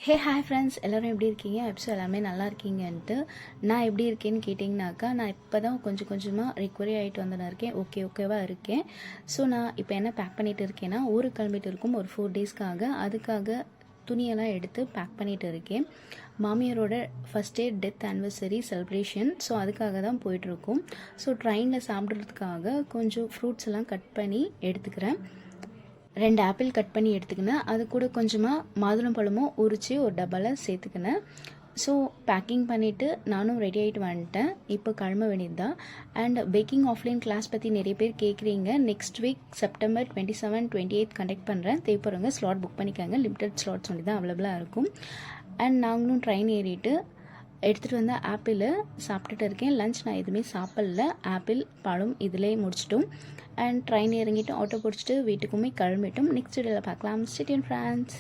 Hi friends, எல்லோரும் எப்படி இருக்கீங்க? எப்ஸோ எல்லாமே நல்லா இருக்கீங்கன்ட்டு. நான் எப்படி இருக்கேன்னு கேட்டிங்கனாக்கா, நான் இப்போ தான் கொஞ்சம் கொஞ்சமாக ரிக்கவரி ஆகிட்டு வந்துன்னு இருக்கேன். ஓகேவாக இருக்கேன். ஸோ நான் இப்போ என்ன பேக் பண்ணிகிட்டு இருக்கேன்னா, ஊருக்கு கிளம்பிட்டு இருக்கும் ஒரு 4 டேஸ்க்காக. அதுக்காக துணியெல்லாம் எடுத்து பேக் பண்ணிகிட்டு இருக்கேன். மாமியாரோட first day death anniversary celebration. So அதுக்காக தான் போயிட்டுருக்கோம். ஸோ ட்ரெயினில் சாப்பிட்றதுக்காக கொஞ்சம் ஃப்ரூட்ஸ் எல்லாம் கட் பண்ணி எடுத்துக்கிறேன். 2 ஆப்பிள் கட் பண்ணி எடுத்துக்கினேன். அது கூட கொஞ்சமாக மாதுளம்பழமும் உரித்து ஒரு டப்பாவில் சேர்த்துக்கினேன். ஸோ பேக்கிங் பண்ணிவிட்டு நானும் ரெடி ஆகிட்டு வந்துட்டேன். இப்போ கிளம்ப வேண்டியது தான். அண்ட் பேக்கிங் ஆஃப்லைன் கிளாஸ் பற்றி நிறைய பேர் கேட்குறீங்க. நெக்ஸ்ட் வீக் செப்டம்பர் 27, 28 கண்டக்ட் பண்ணுறேன். தேவைப்படுறவங்க ஸ்லாட் புக் பண்ணிக்காங்க. லிமிடெட் ஸ்லாட்ஸ் ஒன்று தான் அவைலபிளாக இருக்கும். அண்ட் நாங்களும் ட்ரெயின் ஏறிட்டு எடுத்துகிட்டு வந்த ஆப்பிள் சாப்பிட்டுட்டு இருக்கேன். லஞ்ச் நான் எதுவுமே சாப்பிடல. ஆப்பிள் பழம் இதிலே முடிச்சிட்டோம். அண்ட் ட்ரெயின் இறங்கிட்டு ஆட்டோ பிடிச்சிட்டு வீட்டுக்குமே கிளம்பிட்டோம். நெக்ஸ்ட் வீடியோவில் பார்க்கலாம். Stay tuned friends.